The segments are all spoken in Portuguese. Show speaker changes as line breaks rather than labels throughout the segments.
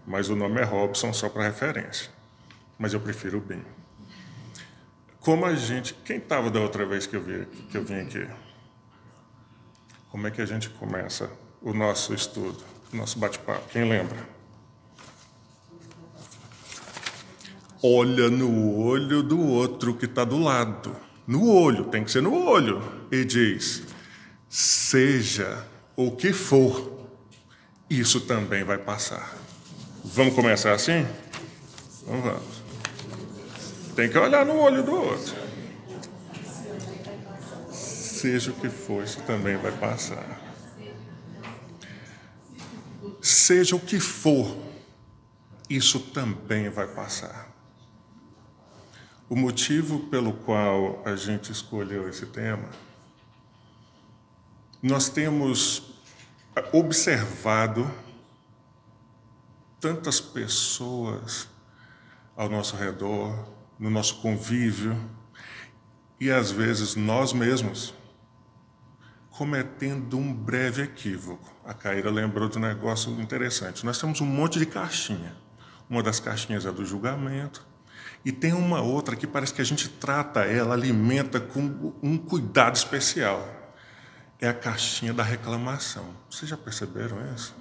mas o nome é Robson só para referência. Mas eu prefiro o BIM. Como a gente... Quem estava da outra vez que eu vim aqui? Como é que a gente começa o nosso estudo, o nosso bate-papo? Quem lembra? Olha no olho do outro que está do lado. No olho, tem que ser no olho. E diz, seja o que for, isso também vai passar. Vamos começar assim? Então vamos. Tem que olhar no olho do outro. Seja o que for, isso também vai passar. Seja o que for, isso também vai passar. O motivo pelo qual a gente escolheu esse tema, nós temos observado tantas pessoas ao nosso redor, no nosso convívio, e às vezes nós mesmos, cometendo um breve equívoco. A Caíra lembrou de um negócio interessante. Nós temos um monte de caixinha. Uma das caixinhas é do julgamento, e tem uma outra que parece que a gente trata ela, alimenta com um cuidado especial. É a caixinha da reclamação. Vocês já perceberam isso?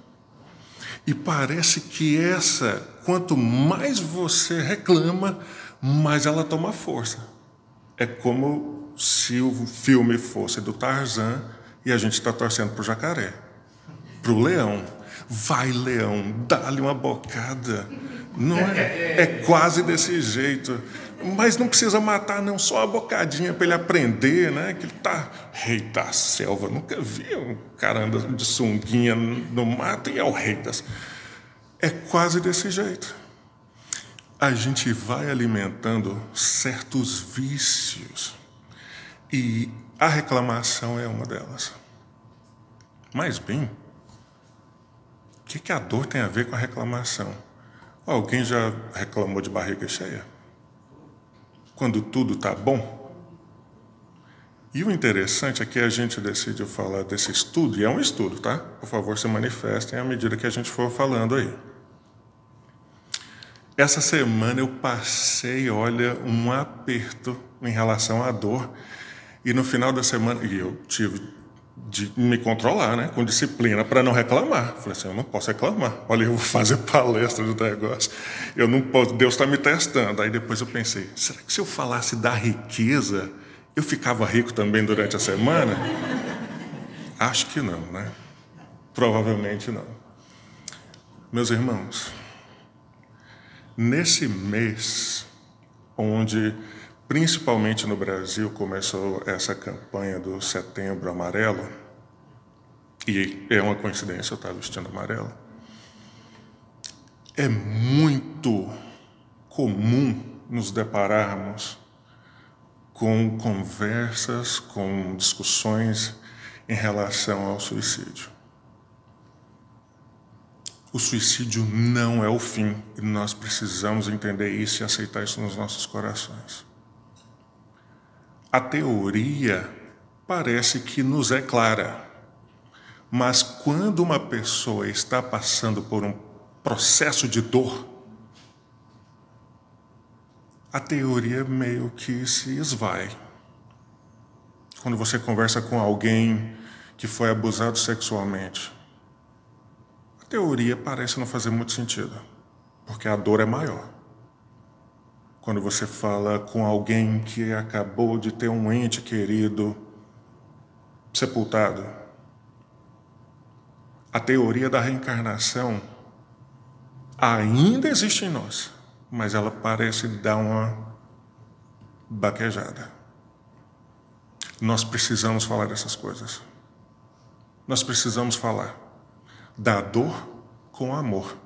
E parece que essa, quanto mais você reclama, mais ela toma força. É como se o filme fosse do Tarzan e a gente está torcendo para o jacaré, para o leão. Vai, leão, dá-lhe uma bocada. Não é? É quase desse jeito. Mas não precisa matar, não. Só uma bocadinha para ele aprender, né? Que ele tá rei da selva. Nunca vi um cara andando de sunguinha no mato e é o rei das... É quase desse jeito. A gente vai alimentando certos vícios e a reclamação é uma delas. Mas bem, o que a dor tem a ver com a reclamação? Alguém já reclamou de barriga cheia? Quando tudo está bom? E o interessante é que a gente decidiu falar desse estudo, e é um estudo, tá? Por favor, se manifestem à medida que a gente for falando aí. Essa semana eu passei, olha, um aperto em relação à dor, e no final da semana, e eu tive de me controlar, né, com disciplina, para não reclamar. Falei assim, eu não posso reclamar. Olha, eu vou fazer palestra do negócio. Eu não posso, Deus está me testando. Aí depois eu pensei, será que se eu falasse da riqueza, eu ficava rico também durante a semana? Acho que não, né? Provavelmente não. Meus irmãos, nesse mês, onde principalmente no Brasil começou essa campanha do Setembro Amarelo, e é uma coincidência eu estar vestindo amarelo, é muito comum nos depararmos com conversas, com discussões em relação ao suicídio. O suicídio não é o fim, e nós precisamos entender isso e aceitar isso nos nossos corações. A teoria parece que nos é clara, mas quando uma pessoa está passando por um processo de dor, a teoria meio que se esvai. Quando você conversa com alguém que foi abusado sexualmente, a teoria parece não fazer muito sentido, porque a dor é maior. Quando você fala com alguém que acabou de ter um ente querido sepultado, a teoria da reencarnação ainda existe em nós, mas ela parece dar uma baquejada. Nós precisamos falar dessas coisas. Nós precisamos falar da dor com amor.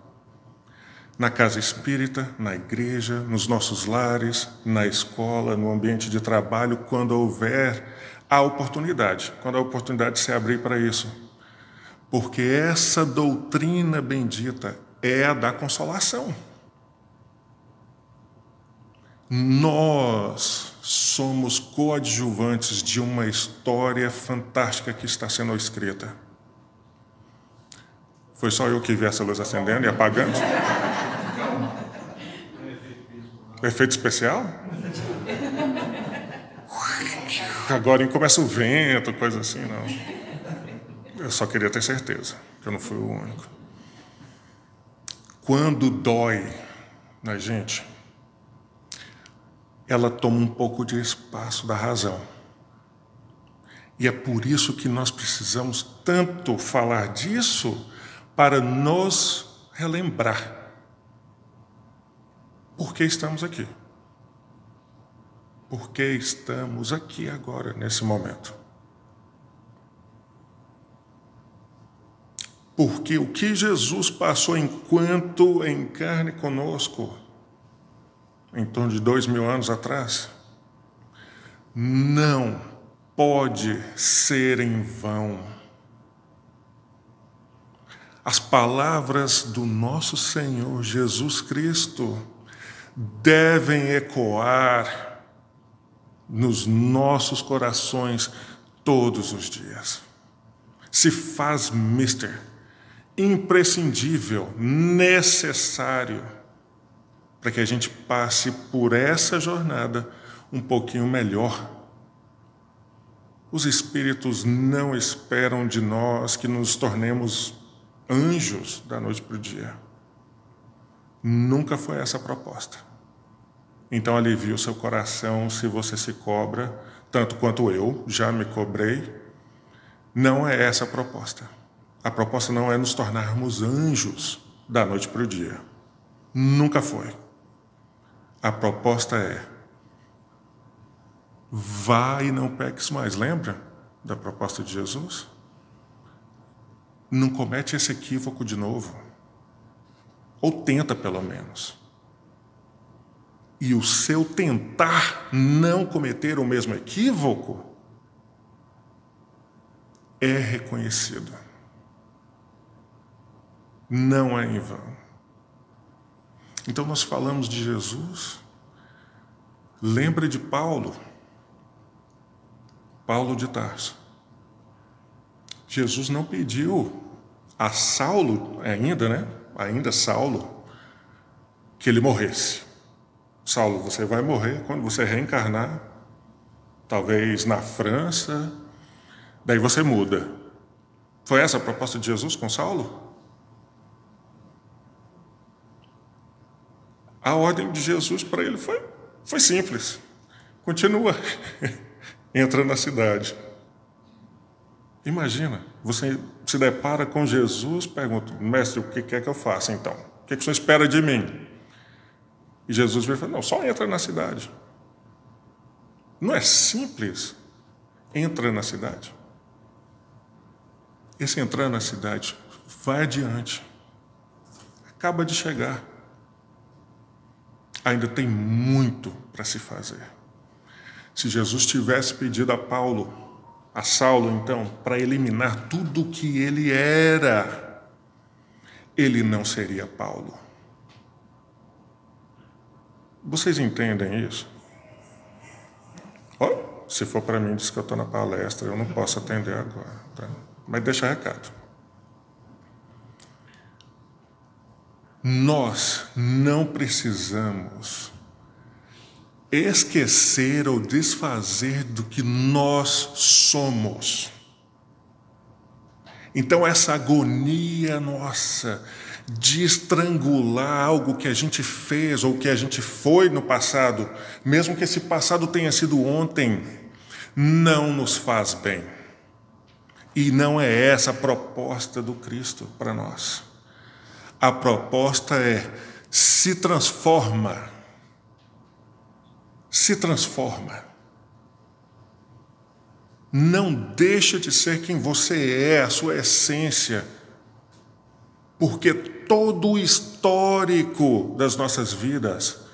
Na casa espírita, na igreja, nos nossos lares, na escola, no ambiente de trabalho, quando houver a oportunidade, quando a oportunidade se abrir para isso. Porque essa doutrina bendita é a da consolação. Nós somos coadjuvantes de uma história fantástica que está sendo escrita. Foi só eu que vi essa luz acendendo e apagando? Efeito especial? Agora começa o vento, coisa assim, não. Eu só queria ter certeza que eu não fui o único. Quando dói na gente, ela toma um pouco de espaço da razão. E é por isso que nós precisamos tanto falar disso para nos relembrar por que estamos aqui. Por que estamos aqui agora, nesse momento. Porque o que Jesus passou enquanto em carne conosco, em torno de 2000 anos atrás, não pode ser em vão. As palavras do nosso Senhor Jesus Cristo devem ecoar nos nossos corações todos os dias. Se faz imprescindível, necessário, para que a gente passe por essa jornada um pouquinho melhor. Os Espíritos não esperam de nós que nos tornemos anjos da noite para o dia. Nunca foi essa a proposta. Então alivie o seu coração se você se cobra, tanto quanto eu já me cobrei. Não é essa a proposta. A proposta não é nos tornarmos anjos da noite para o dia. Nunca foi. A proposta é: vá e não peques mais. Lembra da proposta de Jesus? Não comete esse equívoco de novo. Ou tenta, pelo menos. E o seu tentar não cometer o mesmo equívoco é reconhecido. Não é em vão. Então nós falamos de Jesus. Lembra de Paulo de Tarso. Jesus não pediu a Saulo, ainda Saulo, que ele morresse. Saulo, você vai morrer quando você reencarnar, talvez na França, daí você muda. Foi essa a proposta de Jesus com Saulo? A ordem de Jesus para ele foi simples. Continua. Entra na cidade. Imagina, você se depara com Jesus, pergunta: mestre, o que quer que eu faça então? O que o senhor espera de mim? E Jesus vai falar: não, só entra na cidade. Não é simples? Entra na cidade. Esse entrar na cidade, vai adiante. Acaba de chegar. Ainda tem muito para se fazer. Se Jesus tivesse pedido a Saulo, então, para eliminar tudo o que ele era, ele não seria Paulo. Vocês entendem isso? Se for para mim, diz que eu estou na palestra, eu não posso atender agora, tá? Mas deixa recado. Nós não precisamos esquecer ou desfazer do que nós somos. Então essa agonia nossa de estrangular algo que a gente fez ou que a gente foi no passado, mesmo que esse passado tenha sido ontem, não nos faz bem. E não é essa a proposta do Cristo para nós. A proposta é: se transforma. Se transforma. Não deixa de ser quem você é, a sua essência. Porque todo o histórico das nossas vidas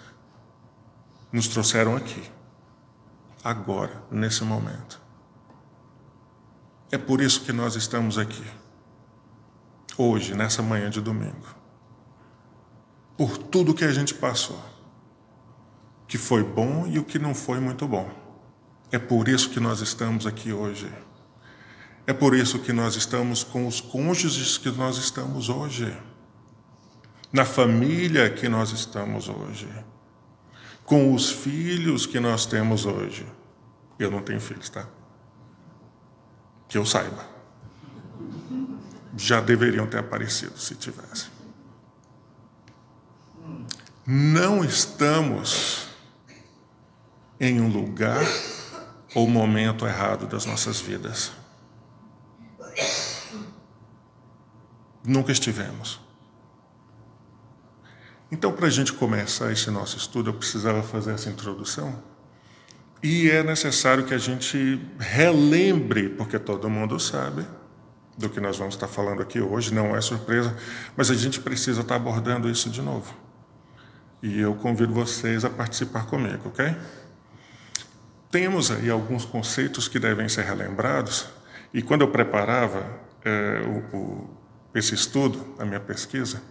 nos trouxeram aqui. Agora, nesse momento. É por isso que nós estamos aqui. Hoje, nessa manhã de domingo. Por tudo que a gente passou. Que foi bom e o que não foi muito bom. É por isso que nós estamos aqui hoje. É por isso que nós estamos com os cônjuges que nós estamos hoje, na família que nós estamos hoje, com os filhos que nós temos hoje. Eu não tenho filhos, tá? Que eu saiba. Já deveriam ter aparecido se tivessem. Não estamos em um lugar ou momento errado das nossas vidas. Nunca estivemos. Então, para a gente começar esse nosso estudo, eu precisava fazer essa introdução. E é necessário que a gente relembre, porque todo mundo sabe do que nós vamos estar falando aqui hoje, não é surpresa, mas a gente precisa estar abordando isso de novo. E eu convido vocês a participar comigo, ok? Temos aí alguns conceitos que devem ser relembrados, e quando eu preparava esse estudo, a minha pesquisa,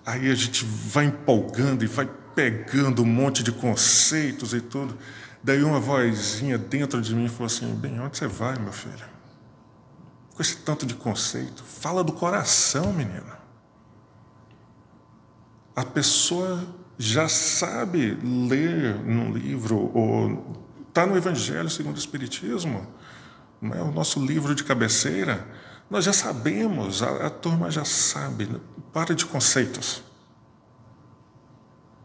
aí a gente vai empolgando e vai pegando um monte de conceitos e tudo. Daí uma vozinha dentro de mim falou assim: bem, onde você vai, meu filho? Com esse tanto de conceito, fala do coração, menina. A pessoa já sabe ler num livro, ou está no Evangelho segundo o Espiritismo, não é o nosso livro de cabeceira. Nós já sabemos, a turma já sabe. Para de conceitos.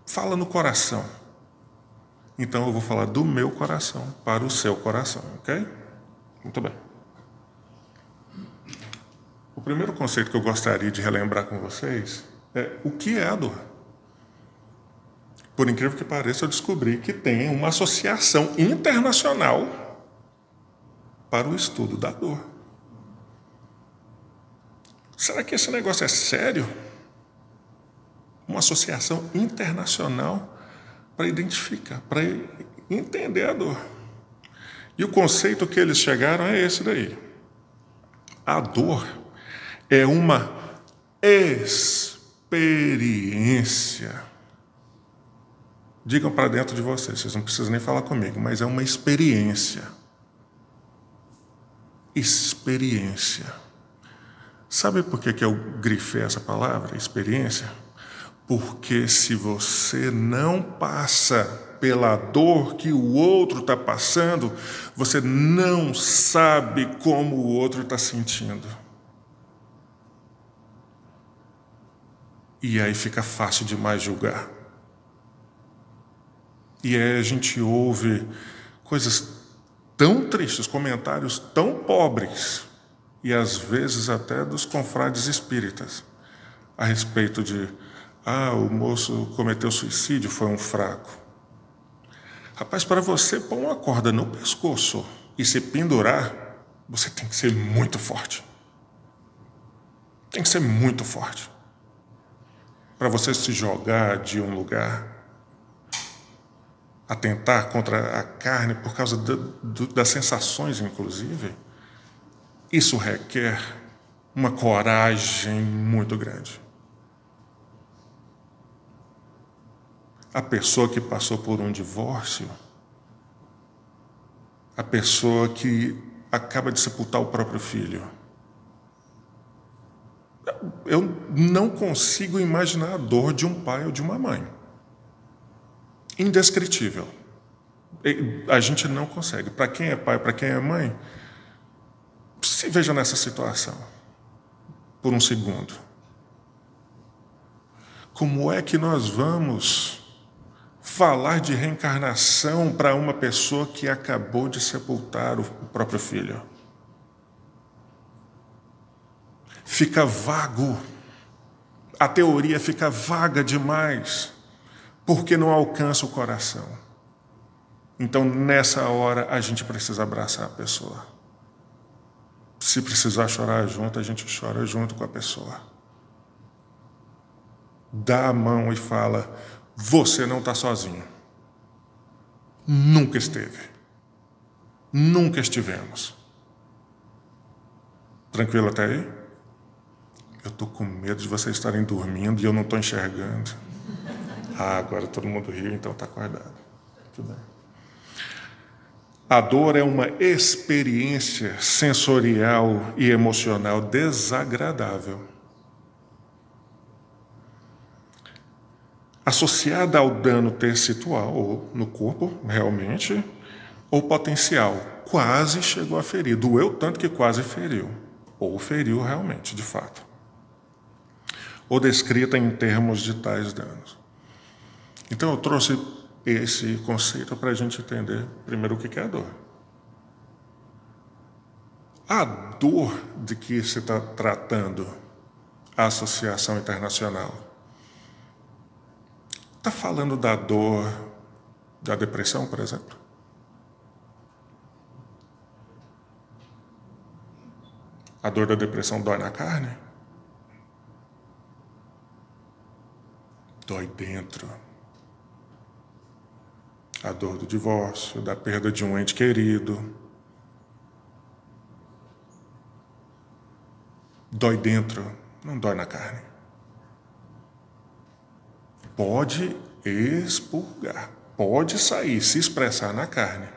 Fala no coração. Então eu vou falar do meu coração para o seu coração, ok? Muito bem. O primeiro conceito que eu gostaria de relembrar com vocês é o que é a dor. Por incrível que pareça, eu descobri que tem uma associação internacional para o estudo da dor. Será que esse negócio é sério? Uma associação internacional para identificar, para entender a dor. E o conceito que eles chegaram é esse daí. A dor é uma experiência. Digam para dentro de vocês não precisam nem falar comigo, mas é uma experiência. Experiência. Sabe por que eu grifei essa palavra, experiência? Porque se você não passa pela dor que o outro está passando, você não sabe como o outro está sentindo. E aí fica fácil demais julgar. E aí a gente ouve coisas tão tristes, comentários tão pobres, e às vezes até dos confrades espíritas, a respeito de: o moço cometeu suicídio, foi um fraco. Rapaz, para você pôr uma corda no pescoço e se pendurar, você tem que ser muito forte. Tem que ser muito forte. Para você se jogar de um lugar, atentar contra a carne por causa das sensações, inclusive, isso requer uma coragem muito grande. A pessoa que passou por um divórcio, a pessoa que acaba de sepultar o próprio filho, eu não consigo imaginar a dor de um pai ou de uma mãe. Indescritível. A gente não consegue. Para quem é pai, para quem é mãe, se veja nessa situação por um segundo. Como é que nós vamos falar de reencarnação para uma pessoa que acabou de sepultar o próprio filho? Fica vago. A teoria fica vaga demais, porque não alcança o coração. Então, nessa hora, a gente precisa abraçar a pessoa. Se precisar chorar junto, a gente chora junto com a pessoa. Dá a mão e fala: você não está sozinho. Nunca esteve. Nunca estivemos. Tranquilo até aí? Eu estou com medo de vocês estarem dormindo e eu não estou enxergando. Agora todo mundo riu, então está acordado. Tudo bem. A dor é uma experiência sensorial e emocional desagradável, associada ao dano tecidual, ou no corpo, realmente, ou potencial. Quase chegou a ferir. Doeu tanto que quase feriu. Ou feriu realmente, de fato. Ou descrita em termos de tais danos. Então eu trouxe esse conceito para a gente entender primeiro o que é a dor. A dor de que se está tratando a Associação Internacional está falando da dor da depressão, por exemplo? A dor da depressão dói na carne? Dói dentro. A dor do divórcio, da perda de um ente querido. Dói dentro, não dói na carne. Pode expurgar, pode sair, se expressar na carne,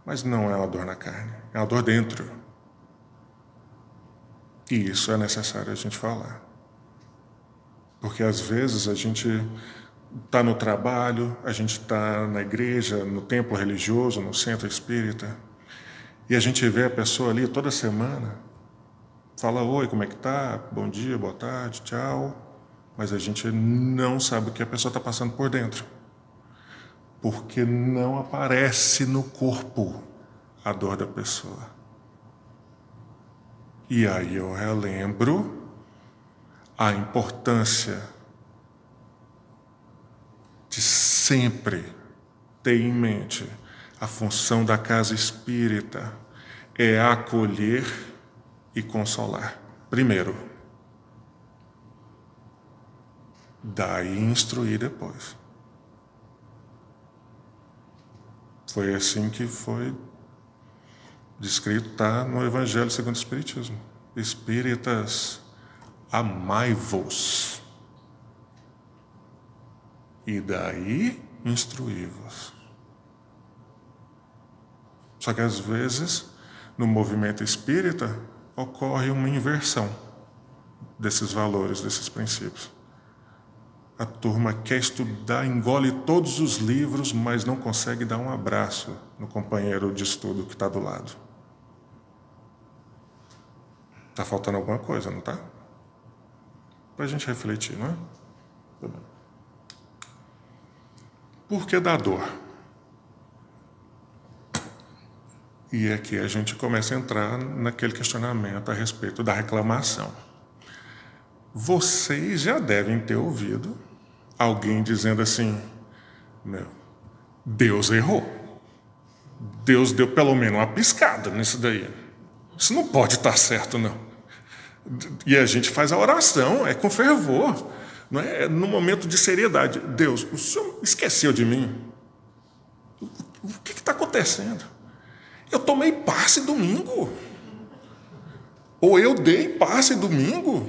mas não é uma dor na carne, é uma dor dentro. E isso é necessário a gente falar. Porque às vezes a gente está no trabalho, a gente está na igreja, no templo religioso, no centro espírita, e a gente vê a pessoa ali toda semana, fala, oi, como é que tá? Bom dia, boa tarde, tchau. Mas a gente não sabe o que a pessoa está passando por dentro. Porque não aparece no corpo a dor da pessoa. E aí eu relembro a importância de sempre ter em mente a função da casa espírita é acolher e consolar. Primeiro. Daí instruir depois. Foi assim que foi descrito, tá no Evangelho segundo o Espiritismo. Espíritas, amai-vos. E daí instruí-vos. Só que às vezes, no movimento espírita, ocorre uma inversão desses valores, desses princípios. A turma quer estudar, engole todos os livros, mas não consegue dar um abraço no companheiro de estudo que está do lado. Está faltando alguma coisa, não está? Para a gente refletir, não é? Tá bem. Por que da dor? E aqui a gente começa a entrar naquele questionamento a respeito da reclamação. Vocês já devem ter ouvido alguém dizendo assim, Deus errou. Deus deu pelo menos uma piscada nisso daí. Isso não pode estar certo, não. E a gente faz a oração, é com fervor, não é? No momento de seriedade. Deus, o Senhor esqueceu de mim? O que está acontecendo? Eu tomei passe domingo. Ou eu dei passe domingo.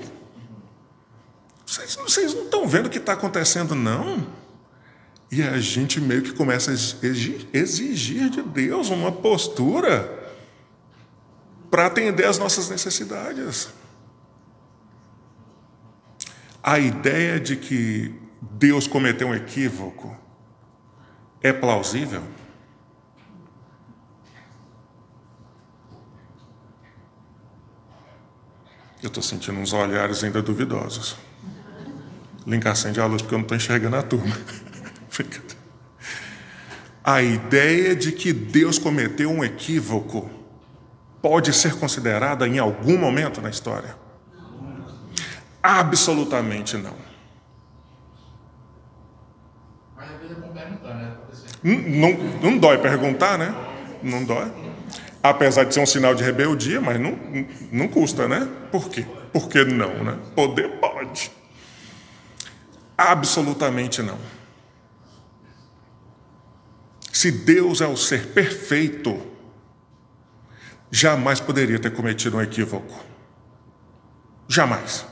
Vocês não estão vendo o que está acontecendo, não? E a gente meio que começa a exigir de Deus uma postura para atender às nossas necessidades. A ideia de que Deus cometeu um equívoco é plausível? Eu estou sentindo uns olhares ainda duvidosos. Link, acende a luz porque eu não estou enxergando a turma. A ideia de que Deus cometeu um equívoco pode ser considerada em algum momento na história? Absolutamente não.
Mas às vezes é bom perguntar, né?
Não dói perguntar, né? Não dói. Apesar de ser um sinal de rebeldia, mas não custa, né? Por quê? Porque não, né? Poder pode. Absolutamente não. Se Deus é o ser perfeito, jamais poderia ter cometido um equívoco. Jamais.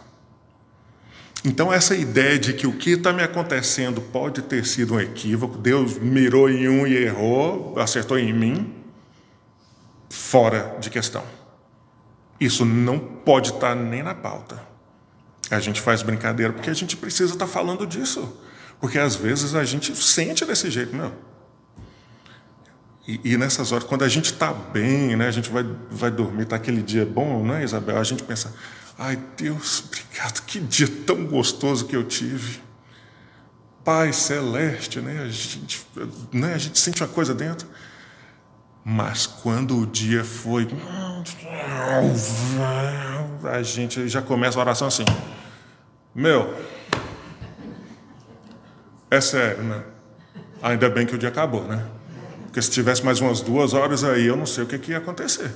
Então essa ideia de que o que está me acontecendo pode ter sido um equívoco, Deus mirou em um e errou, acertou em mim, fora de questão. Isso não pode estar nem na pauta. A gente faz brincadeira porque a gente precisa estar falando disso. Porque às vezes a gente sente desse jeito, meu. E nessas horas, quando a gente está bem, né, a gente vai dormir, está aquele dia bom, não é, Isabel? A gente pensa, ai, Deus, obrigado, que dia tão gostoso que eu tive. Pai celeste, né? A gente sente uma coisa dentro. Mas quando o dia foi, a gente já começa a oração assim, meu, é sério, né? Ainda bem que o dia acabou, né? Porque se tivesse mais umas 2 horas aí, eu não sei o que ia acontecer.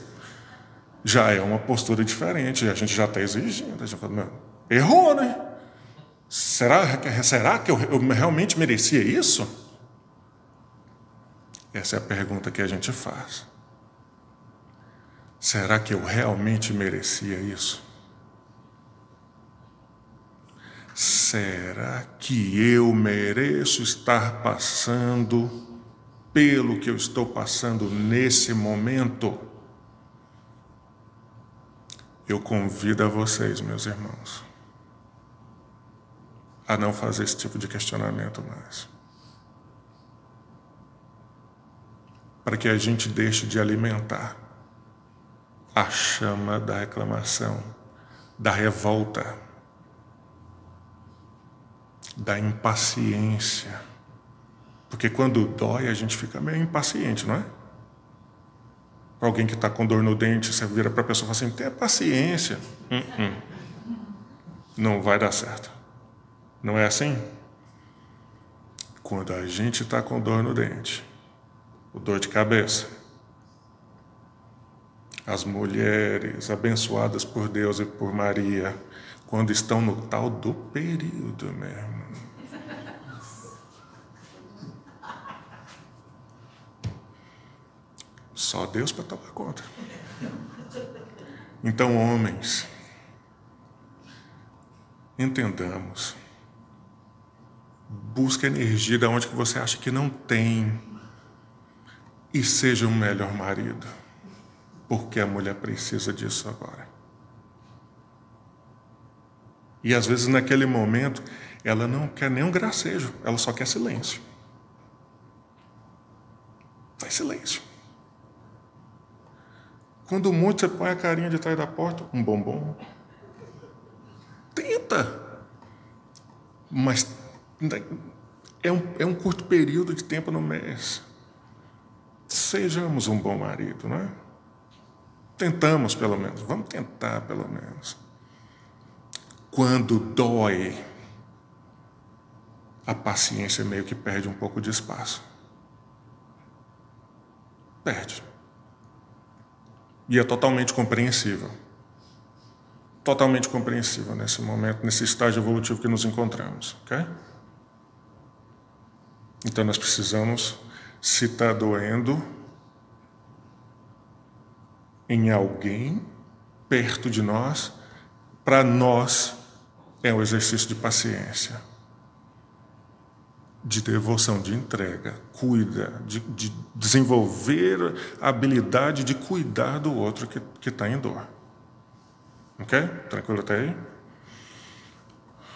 Já é uma postura diferente, a gente já está exigindo. A gente fala, meu, errou, né? Será que eu realmente merecia isso? Essa é a pergunta que a gente faz. Será que eu realmente merecia isso? Será que eu mereço estar passando pelo que eu estou passando nesse momento? Eu convido a vocês, meus irmãos, a não fazer esse tipo de questionamento mais. Para que a gente deixe de alimentar a chama da reclamação, da revolta, da impaciência. Porque quando dói, a gente fica meio impaciente, não é? Para alguém que está com dor no dente, você vira para a pessoa e fala assim, tenha paciência. Não vai dar certo. Não é assim? Quando a gente está com dor no dente, ou dor de cabeça, as mulheres abençoadas por Deus e por Maria, quando estão no tal do período mesmo, só Deus para tomar conta. Então, homens, entendamos. Busque energia de onde que você acha que não tem e seja um melhor marido, porque a mulher precisa disso agora. E às vezes naquele momento ela não quer nem um gracejo, ela só quer silêncio. Faz silêncio. Quando muito você põe a carinha de trás da porta, um bombom. Tenta. Mas é um curto período de tempo no mês. Sejamos um bom marido, não é? Tentamos, pelo menos. Vamos tentar, pelo menos. Quando dói, a paciência meio que perde um pouco de espaço. Perde. E é totalmente compreensível. Totalmente compreensível nesse momento, nesse estágio evolutivo que nos encontramos, ok? Então nós precisamos, se está doendo, em alguém perto de nós, para nós é um exercício de paciência, de devoção, de entrega, cuida, de desenvolver a habilidade de cuidar do outro que está em dor. Ok? Tranquilo até aí?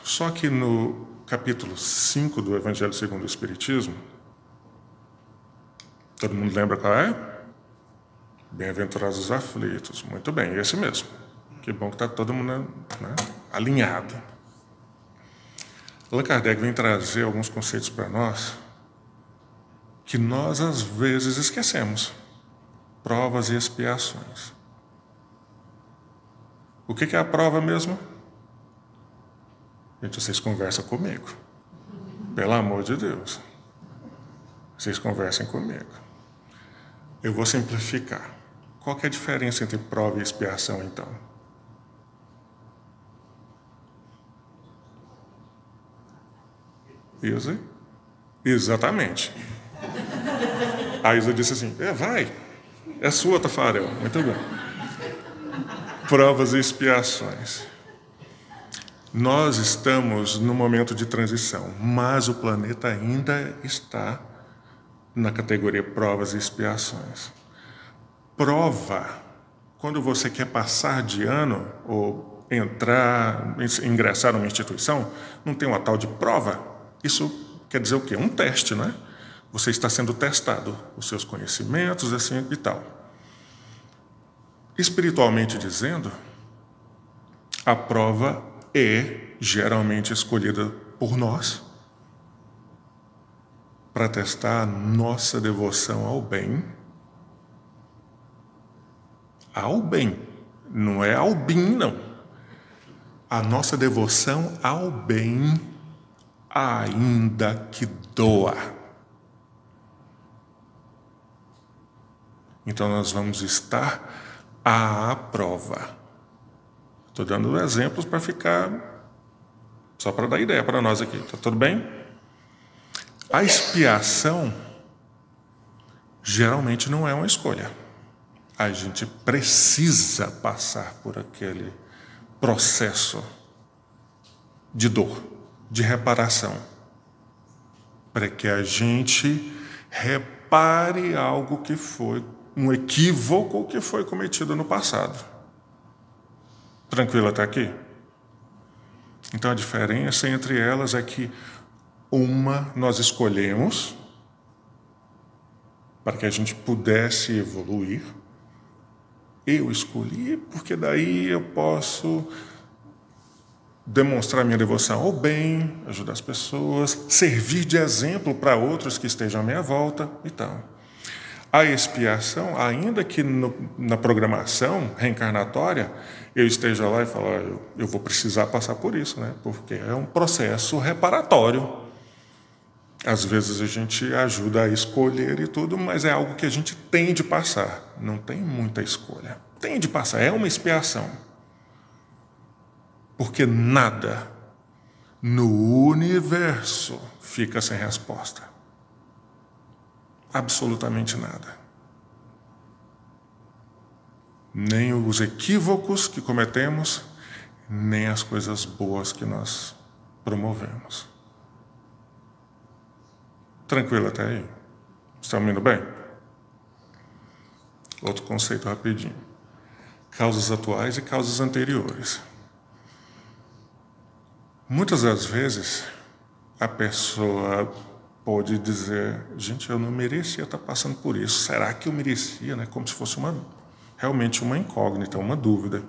Só que no capítulo 5 do Evangelho segundo o Espiritismo, todo mundo lembra qual é? Bem-aventurados os aflitos. Muito bem, esse mesmo. Que bom que está todo mundo, né, alinhado. Allan Kardec vem trazer alguns conceitos para nós que nós, às vezes, esquecemos. Provas e expiações. O que é a prova mesmo? Gente, vocês conversam comigo. Pelo amor de Deus. Vocês conversem comigo. Eu vou simplificar. Qual que é a diferença entre prova e expiação, então? Isa? Exatamente. A Isa disse assim, vai, é sua, Tafarel. Muito bem. Provas e expiações. Nós estamos no momento de transição, mas o planeta ainda está na categoria provas e expiações. prova, quando você quer passar de ano ou ingressar numa instituição, não tem uma tal de prova. Isso quer dizer o quê? Um teste, não é? Você está sendo testado, os seus conhecimentos, assim e tal. Espiritualmente dizendo, a prova é geralmente escolhida por nós para testar a nossa devoção ao bem. Ao bem, não é ao bem, não. A nossa devoção ao bem, ainda que doa. Então nós vamos estar à prova. Estou dando exemplos para ficar, só para dar ideia para nós aqui, tá tudo bem? A expiação geralmente não é uma escolha. A gente precisa passar por aquele processo de dor, de reparação, para que a gente repare algo que foi um equívoco que foi cometido no passado. Tranquilo até aqui? Então a diferença entre elas é que uma nós escolhemos para que a gente pudesse evoluir. Eu escolhi porque daí eu posso demonstrar minha devoção ao bem, ajudar as pessoas, servir de exemplo para outros que estejam à minha volta e tal. A expiação, ainda que na programação reencarnatória eu esteja lá e falar, eu vou precisar passar por isso, né? Porque é um processo reparatório. Às vezes a gente ajuda a escolher e tudo, mas é algo que a gente tem de passar. Não tem muita escolha. Tem de passar, é uma expiação. Porque nada no universo fica sem resposta. Absolutamente nada. Nem os equívocos que cometemos, nem as coisas boas que nós promovemos. Tranquilo até aí? Estamos indo bem? Outro conceito rapidinho. Causas atuais e causas anteriores. Muitas das vezes, a pessoa pode dizer, gente, eu não merecia estar passando por isso. Será que eu merecia? Né? Como se fosse realmente uma incógnita, uma dúvida.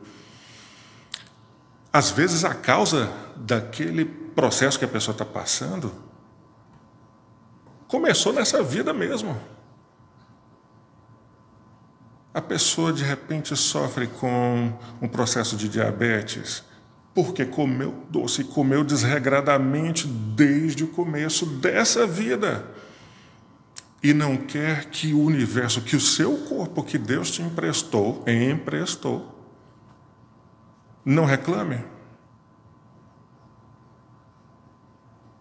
Às vezes, a causa daquele processo que a pessoa está passando começou nessa vida mesmo. A pessoa, de repente, sofre com um processo de diabetes porque comeu doce, comeu desregradamente desde o começo dessa vida. E não quer que o universo, que o seu corpo que Deus te emprestou, não reclame.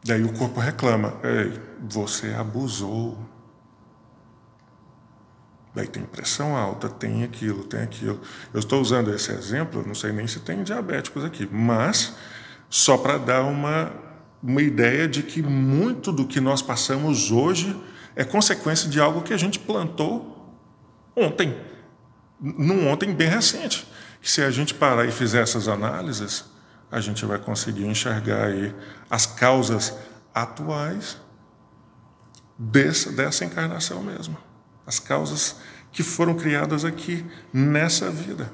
Daí o corpo reclama, ei, você abusou. Daí tem pressão alta, tem aquilo, tem aquilo. Eu estou usando esse exemplo, não sei nem se tem diabéticos aqui, mas só para dar uma ideia de que muito do que nós passamos hoje é consequência de algo que a gente plantou ontem. Num ontem bem recente. Que se a gente parar e fizer essas análises, a gente vai conseguir enxergar aí as causas atuais dessa encarnação mesmo. As causas que foram criadas aqui nessa vida.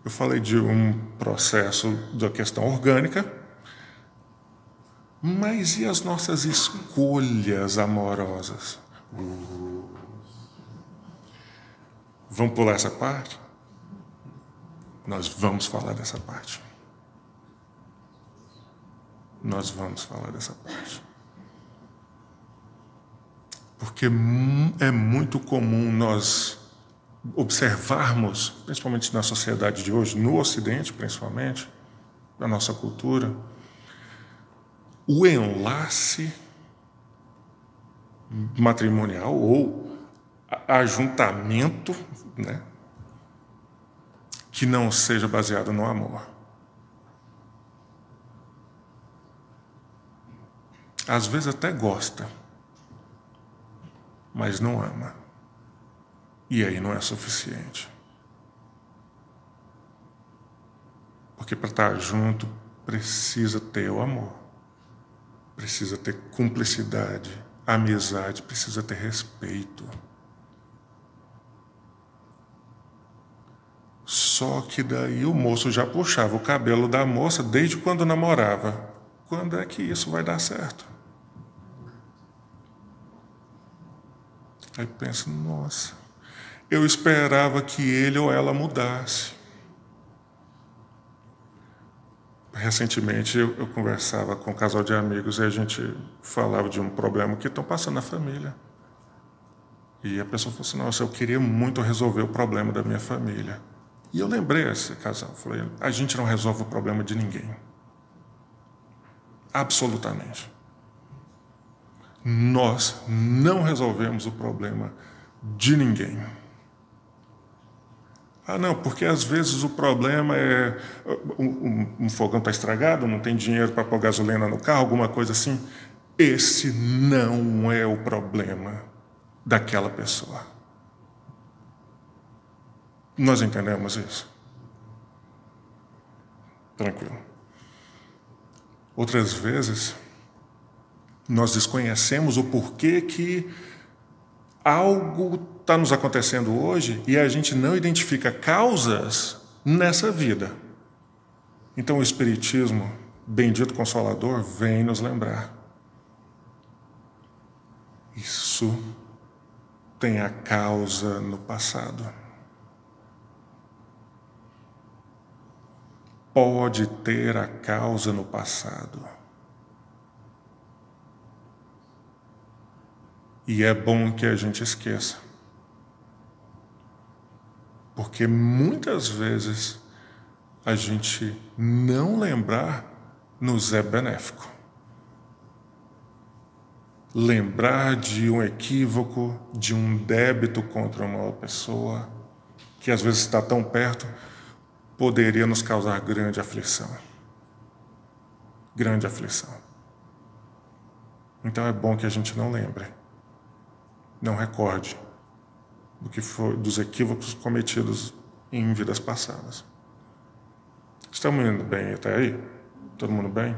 Eu falei de um processo da questão orgânica, mas e as nossas escolhas amorosas? Vamos pular essa parte? Nós vamos falar dessa parte. Nós vamos falar dessa parte. Porque é muito comum nós observarmos, principalmente na sociedade de hoje, no Ocidente principalmente, na nossa cultura, o enlace matrimonial ou ajuntamento, né, que não seja baseado no amor. Às vezes até gosta, mas não ama. E aí não é suficiente. Porque para estar junto precisa ter o amor, precisa ter cumplicidade, amizade, precisa ter respeito. Só que daí o moço já puxava o cabelo da moça desde quando namorava. Quando é que isso vai dar certo? Aí penso, nossa, eu esperava que ele ou ela mudasse. Recentemente eu conversava com um casal de amigos e a gente falava de um problema que estão passando na família. E a pessoa falou assim, nossa, eu queria muito resolver o problema da minha família. E eu lembrei esse casal, falei, a gente não resolve o problema de ninguém. Absolutamente. Nós não resolvemos o problema de ninguém. Ah, não, porque às vezes o problema é um fogão está estragado, não tem dinheiro para pôr gasolina no carro, alguma coisa assim. Esse não é o problema daquela pessoa. Nós entendemos isso? Tranquilo. Outras vezes, nós desconhecemos o porquê que algo está nos acontecendo hoje e a gente não identifica causas nessa vida. Então o Espiritismo, bendito Consolador, vem nos lembrar. Isso tem a causa no passado. Pode ter a causa no passado. E é bom que a gente esqueça. Porque muitas vezes a gente não lembrar nos é benéfico. Lembrar de um equívoco, de um débito contra uma pessoa, que às vezes está tão perto, poderia nos causar grande aflição. Grande aflição. Então é bom que a gente não lembre. Não recorde do que foi, dos equívocos cometidos em vidas passadas. Estamos indo bem até aí? Todo mundo bem?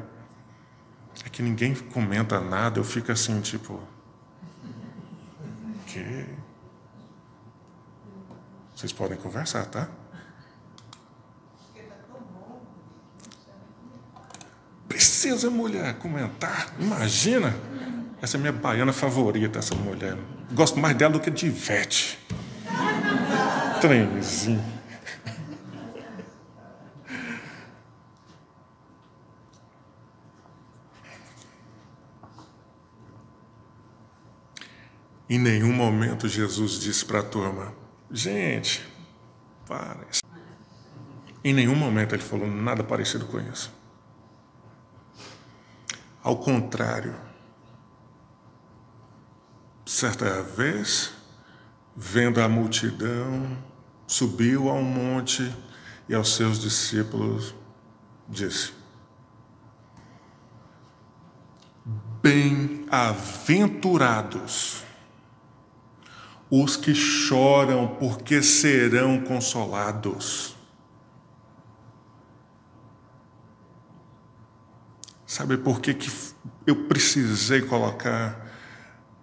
É que ninguém comenta nada, eu fico assim, tipo... Que? Vocês podem conversar, tá? Precisa, mulher, comentar. Imagina. Essa é minha baiana favorita, essa mulher. Gosto mais dela do que de Ivete. Trenzinho. Em nenhum momento Jesus disse para a turma, gente, para. Em nenhum momento ele falou nada parecido com isso. Ao contrário, certa vez, vendo a multidão, subiu a um monte e aos seus discípulos disse: bem-aventurados os que choram, porque serão consolados. Sabe por que eu precisei colocar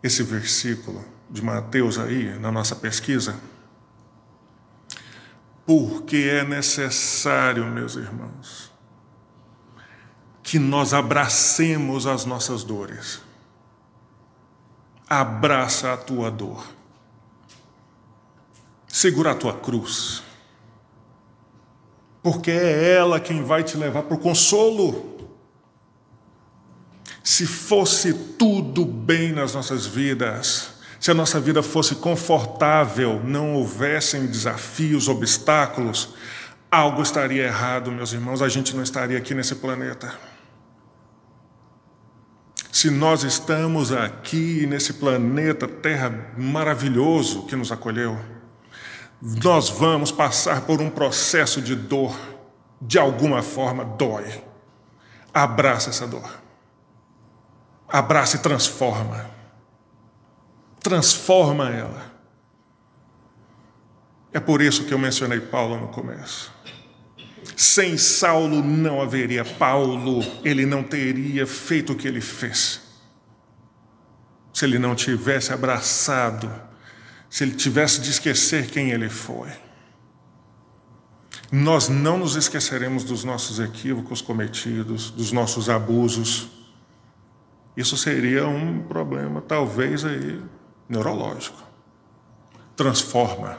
esse versículo de Mateus aí na nossa pesquisa? Porque é necessário, meus irmãos, que nós abracemos as nossas dores. Abraça a tua dor. Segura a tua cruz. Porque é ela quem vai te levar para o consolo. Se fosse tudo bem nas nossas vidas, se a nossa vida fosse confortável, não houvessem desafios, obstáculos, algo estaria errado, meus irmãos, a gente não estaria aqui nesse planeta. Se nós estamos aqui nesse planeta Terra maravilhoso que nos acolheu, nós vamos passar por um processo de dor, de alguma forma dói. Abraça essa dor. Abraça e transforma. transforma ela. É por isso que eu mencionei Paulo no começo. Sem Saulo não haveria Paulo, ele não teria feito o que ele fez. Se ele não tivesse abraçado, se ele tivesse de esquecer quem ele foi. Nós não nos esqueceremos dos nossos equívocos cometidos, dos nossos abusos. Isso seria um problema, talvez, aí, neurológico. Transforma.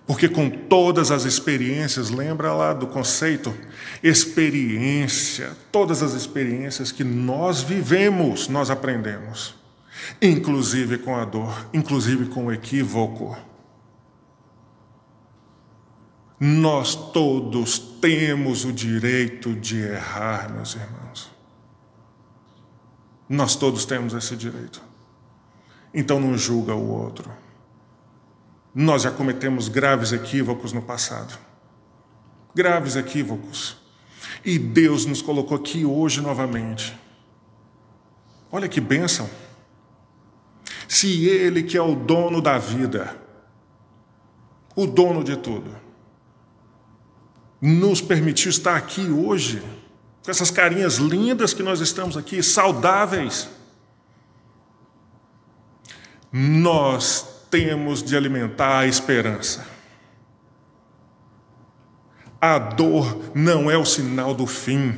Porque com todas as experiências, lembra lá do conceito? Experiência. Todas as experiências que nós vivemos, nós aprendemos. Inclusive com a dor, inclusive com o equívoco. Nós todos temos o direito de errar, meus irmãos. Nós todos temos esse direito. Então não julga o outro. Nós já cometemos graves equívocos no passado. Graves equívocos. E Deus nos colocou aqui hoje novamente. Olha que bênção. Se Ele, que é o dono da vida, o dono de tudo, nos permitiu estar aqui hoje, com essas carinhas lindas que nós estamos aqui, saudáveis, nós temos de alimentar a esperança. A dor não é o sinal do fim.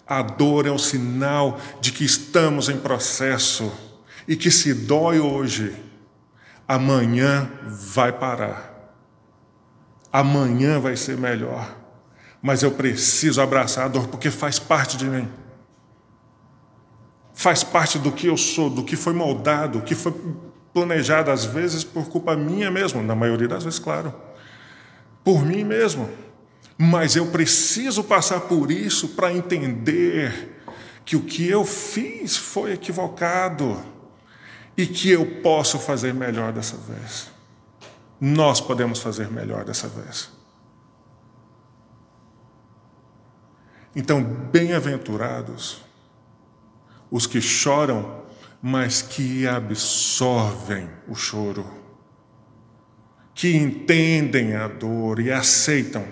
A dor é o sinal de que estamos em processo e que se dói hoje, amanhã vai parar. Amanhã vai ser melhor. Mas eu preciso abraçar a dor porque faz parte de mim. Faz parte do que eu sou, do que foi moldado, do que foi planejado, às vezes por culpa minha mesmo, na maioria das vezes, claro, por mim mesmo. Mas eu preciso passar por isso para entender que o que eu fiz foi equivocado e que eu posso fazer melhor dessa vez. Nós podemos fazer melhor dessa vez. Então, bem-aventurados os que choram, mas que absorvem o choro, que entendem a dor e aceitam.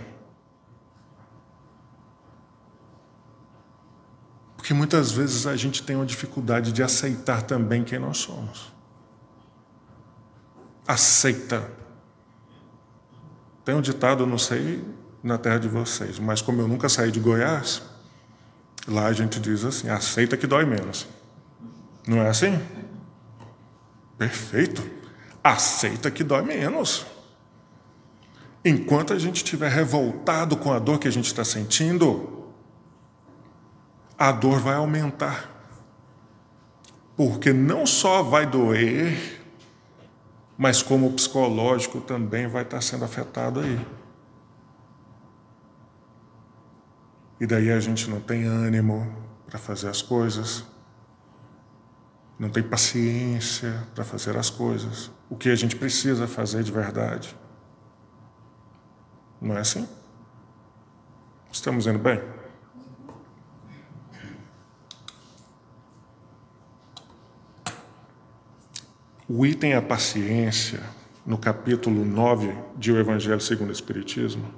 Porque muitas vezes a gente tem uma dificuldade de aceitar também quem nós somos. Aceita. Tem um ditado, não sei, na terra de vocês, mas como eu nunca saí de Goiás, lá a gente diz assim, aceita que dói menos. Não é assim? Perfeito. Aceita que dói menos. Enquanto a gente estiver revoltado com a dor que a gente está sentindo, a dor vai aumentar. Porque não só vai doer, mas como o psicológico também vai estar sendo afetado aí. E daí a gente não tem ânimo para fazer as coisas, não tem paciência para fazer as coisas, o que a gente precisa fazer de verdade. Não é assim? Estamos indo bem? O item a paciência, no capítulo 9 de O Evangelho segundo o Espiritismo,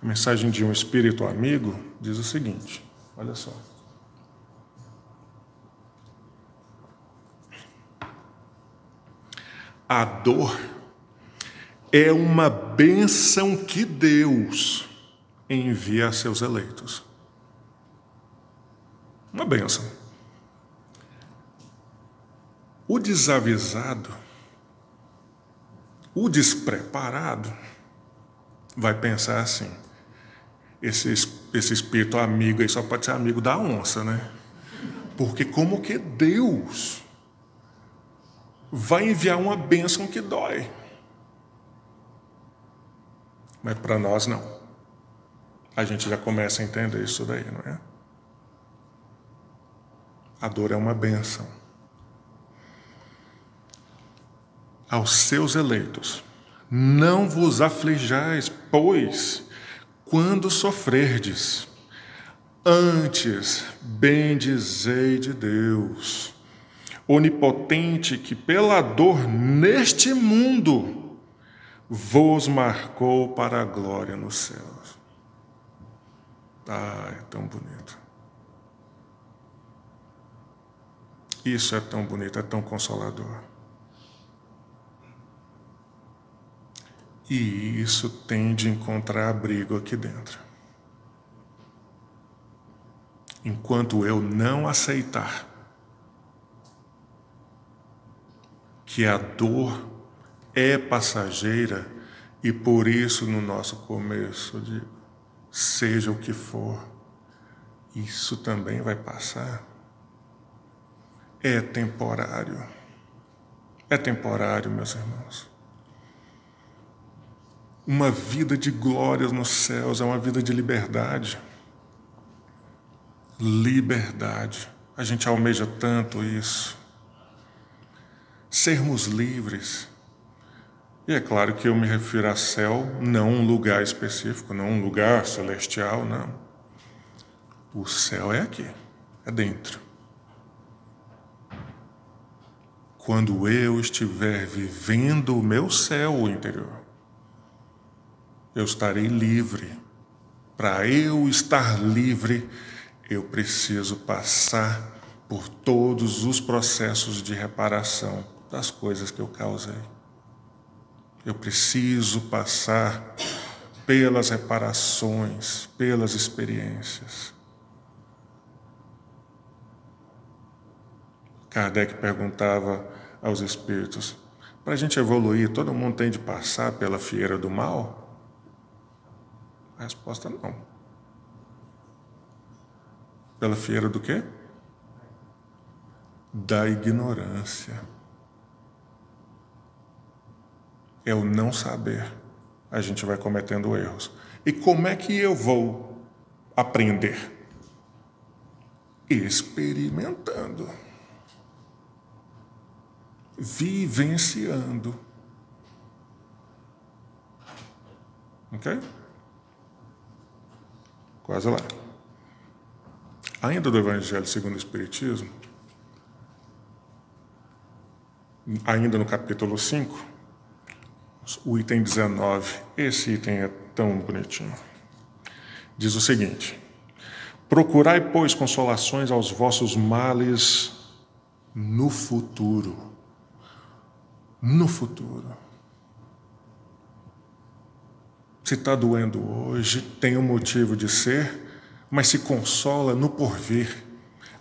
a mensagem de um espírito amigo, diz o seguinte, olha só. A dor é uma bênção que Deus envia a seus eleitos. Uma bênção. O desavisado, o despreparado, vai pensar assim, esse espírito amigo aí só pode ser amigo da onça, né? Porque como que Deus vai enviar uma bênção que dói? Mas para nós não. A gente já começa a entender isso daí, não é? A dor é uma bênção. Aos seus eleitos, não vos aflijais, pois, quando sofrerdes, antes bendizei de Deus, onipotente que pela dor neste mundo vos marcou para a glória nos céus. Ah, é tão bonito. Isso é tão bonito, é tão consolador. E isso tem de encontrar abrigo aqui dentro. Enquanto eu não aceitar que a dor é passageira e por isso no nosso começo eu digo, seja o que for, isso também vai passar. É temporário. É temporário, meus irmãos. Uma vida de glórias nos céus é uma vida de liberdade. Liberdade. A gente almeja tanto isso. Sermos livres. E é claro que eu me refiro a céu, não um lugar específico, não um lugar celestial, não. O céu é aqui, é dentro. Quando eu estiver vivendo o meu céu interior, eu estarei livre. Para eu estar livre, eu preciso passar por todos os processos de reparação das coisas que eu causei. Eu preciso passar pelas reparações, pelas experiências. Kardec perguntava aos espíritos, para a gente evoluir, todo mundo tem de passar pela fieira do mal? A resposta não. Pela fieira do quê? Da ignorância. É o não saber. A gente vai cometendo erros. E como é que eu vou aprender? Experimentando. Vivenciando. Ok? Quase lá. Ainda do Evangelho segundo o Espiritismo, ainda no capítulo 5, o item 19, esse item é tão bonitinho. Diz o seguinte: procurai, pois, consolações aos vossos males no futuro. No futuro. Se está doendo hoje, tem um motivo de ser, mas se consola no porvir.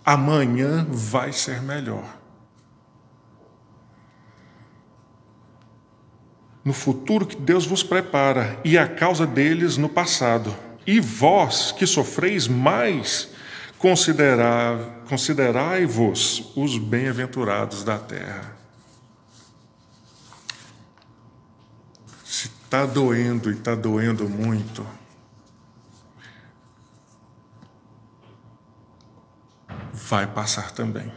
Amanhã vai ser melhor. No futuro que Deus vos prepara, e a causa deles no passado. E vós, que sofreis mais, considerai-vos os bem-aventurados da terra. Se está doendo e está doendo muito, vai passar também.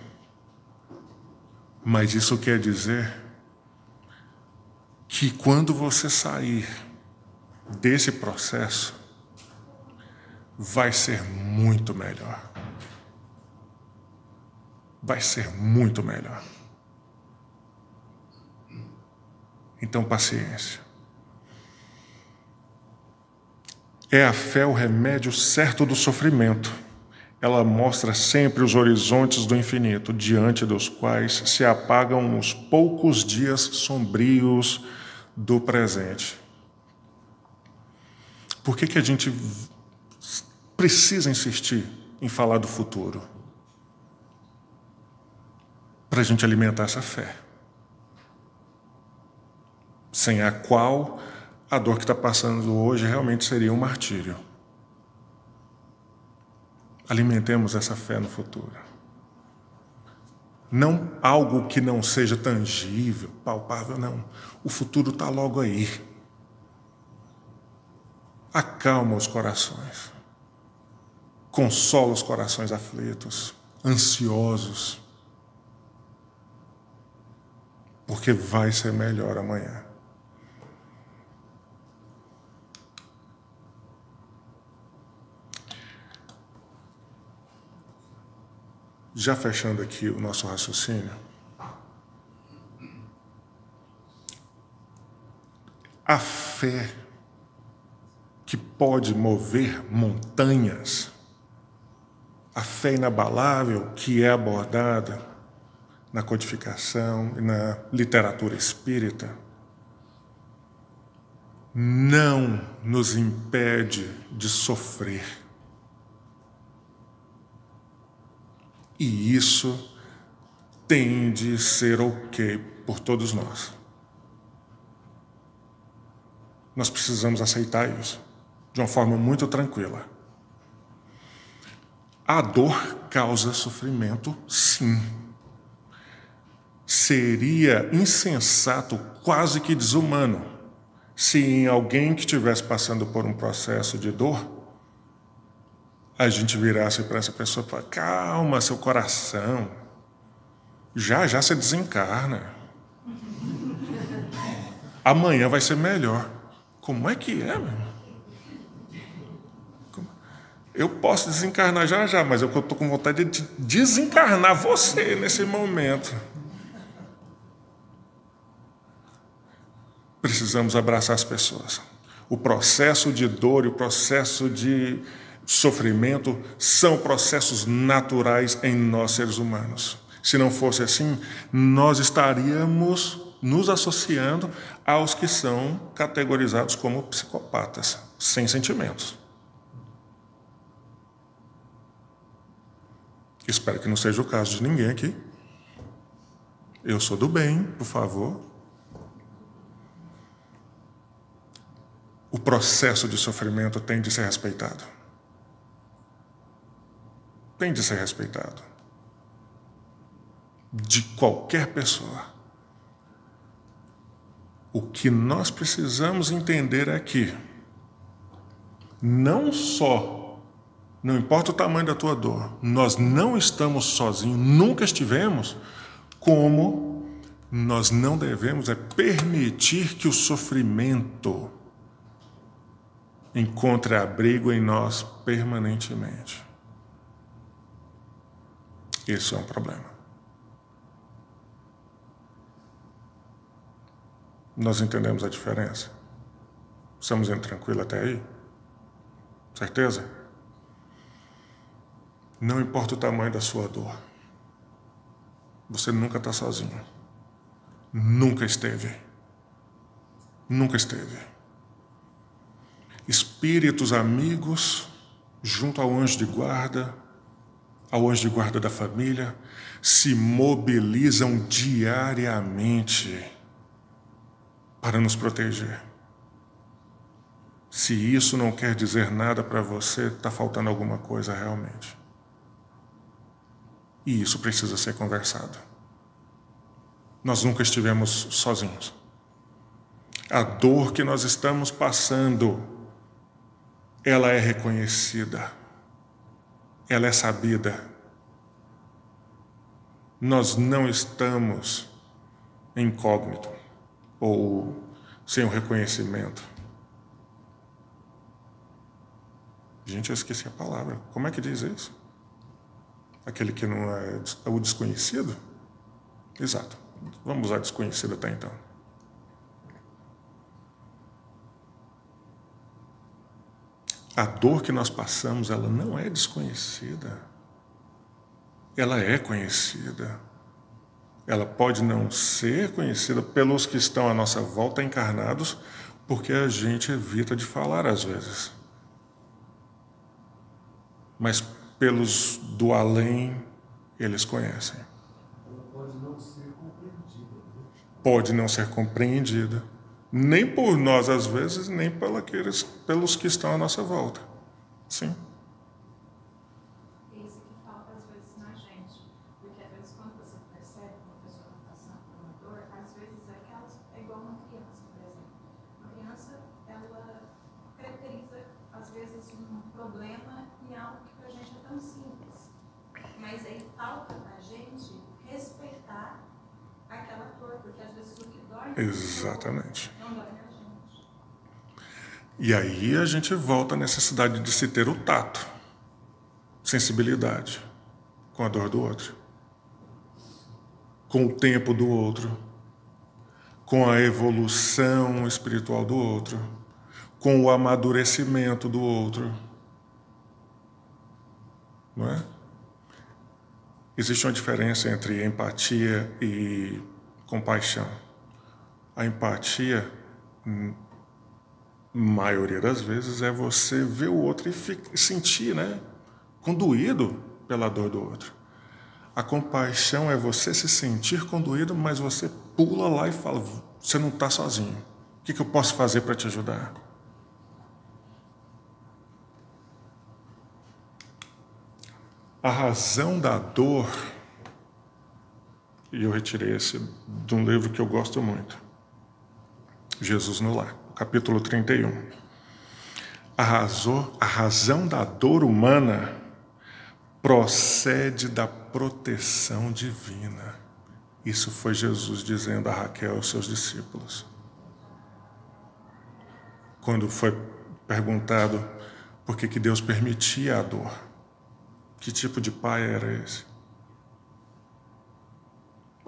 Mas isso quer dizer que quando você sair desse processo, vai ser muito melhor. Vai ser muito melhor. Então, paciência. É a fé o remédio certo do sofrimento. Ela mostra sempre os horizontes do infinito, diante dos quais se apagam os poucos dias sombrios do presente. Por que a gente precisa insistir em falar do futuro? Para a gente alimentar essa fé. Sem a qual a dor que está passando hoje realmente seria um martírio. Alimentemos essa fé no futuro. Não algo que não seja tangível, palpável, não. O futuro está logo aí. Acalma os corações. Consola os corações aflitos, ansiosos. Porque vai ser melhor amanhã. Já fechando aqui o nosso raciocínio, A fé que pode mover montanhas, a fé inabalável que é abordada na codificação e na literatura espírita, não nos impede de sofrer. E isso tem de ser ok por todos nós. Nós precisamos aceitar isso de uma forma muito tranquila. A dor causa sofrimento, sim. Seria insensato, quase que desumano, se em alguém que estivesse passando por um processo de dor, a gente virasse para essa pessoa e falasse: calma, seu coração, já já você desencarna. Amanhã vai ser melhor. Como é que é, meu? Eu posso desencarnar já já, mas eu estou com vontade de desencarnar você nesse momento. Precisamos abraçar as pessoas. O processo de dor e o processo de sofrimento são processos naturais em nós, seres humanos. Se não fosse assim, nós estaríamos nos associando aos que são categorizados como psicopatas, sem sentimentos. Espero que não seja o caso de ninguém aqui. Eu sou do bem, por favor. O processo de sofrimento tem de ser respeitado. Tem de ser respeitado. De qualquer pessoa. O que nós precisamos entender é que não importa o tamanho da tua dor, nós não estamos sozinhos, nunca estivemos, como nós não devemos permitir que o sofrimento encontre abrigo em nós permanentemente. Isso é um problema. Nós entendemos a diferença? Estamos indo tranquilo até aí? Certeza? Não importa o tamanho da sua dor. Você nunca está sozinho. Nunca esteve. Nunca esteve. Espíritos amigos, junto ao anjo de guarda da família, se mobilizam diariamente para nos proteger. Se isso não quer dizer nada para você, está faltando alguma coisa realmente. E isso precisa ser conversado. Nós nunca estivemos sozinhos. A dor que nós estamos passando, ela é reconhecida. Ela é sabida. Nós não estamos incógnito ou sem o reconhecimento. Gente, eu esqueci a palavra. Como é que diz isso? Aquele que não é o desconhecido? Exato. Vamos usar desconhecido até então. A dor que nós passamos, ela não é desconhecida. Ela é conhecida. Ela pode não ser conhecida pelos que estão à nossa volta encarnados, porque a gente evita de falar às vezes. Mas pelos do além, eles conhecem.
Ela pode não ser compreendida.
Pode não ser compreendida. Nem por nós, às vezes, nem pelos que estão à nossa volta. Sim.
É isso que falta, às vezes, na gente. Porque, às vezes, quando você percebe que uma pessoa está passando por uma dor, às vezes é igual uma criança, por exemplo. Uma criança, ela caracteriza, às vezes, um problema em algo que para a gente é tão simples. Mas aí falta para a gente respeitar aquela dor, porque às vezes o que dói
Exatamente.
não dói na gente.
E aí a gente volta à necessidade de se ter o tato, sensibilidade com a dor do outro, com o tempo do outro, com a evolução espiritual do outro, com o amadurecimento do outro. Não é? Existe uma diferença entre empatia e compaixão. A empatia, maioria das vezes, é você ver o outro e sentir, né? Conduído pela dor do outro. A compaixão é você se sentir conduído, mas você pula lá e fala, você não está sozinho. O que eu posso fazer para te ajudar? A razão da dor, e eu retirei esse de um livro que eu gosto muito, Jesus no Lar, capítulo 31. A razão da dor humana procede da proteção divina. Isso foi Jesus dizendo a Raquel e aos seus discípulos. Quando foi perguntado por que Deus permitia a dor. Que tipo de pai era esse?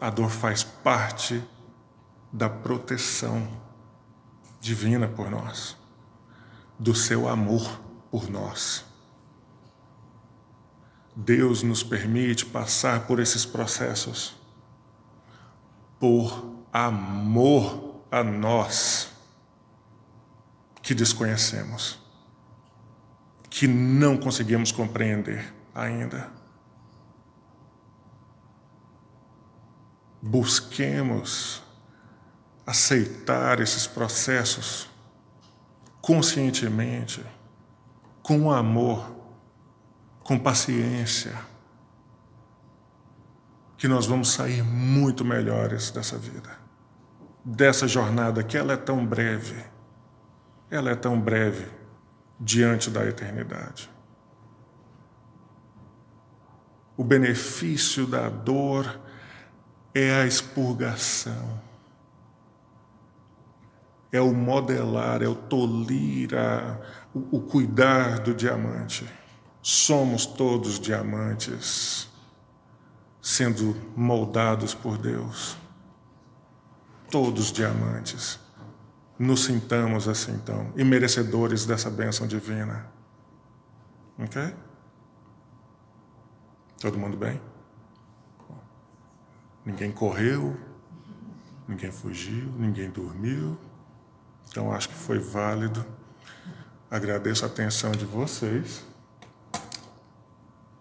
A dor faz parte da proteção divina por nós, do seu amor por nós. Deus nos permite passar por esses processos por amor a nós que desconhecemos, que não conseguimos compreender ainda. Busquemos aceitar esses processos conscientemente, com amor, com paciência, que nós vamos sair muito melhores dessa vida, dessa jornada que ela é tão breve diante da eternidade. O benefício da dor é a expurgação, é o modelar, é o tolir, o cuidar do diamante. Somos todos diamantes, sendo moldados por Deus. Todos diamantes. Nos sintamos assim, então, e merecedores dessa bênção divina. Ok? Todo mundo bem? Ninguém correu, ninguém fugiu, ninguém dormiu. Então, acho que foi válido. Agradeço a atenção de vocês.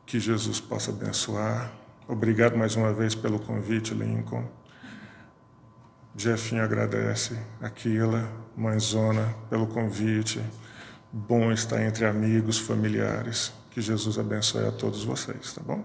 Que Jesus possa abençoar. Obrigado mais uma vez pelo convite, Lincoln. Jefinho agradece. Aquila, mãezona, pelo convite. Bom estar entre amigos, familiares. Que Jesus abençoe a todos vocês, tá bom?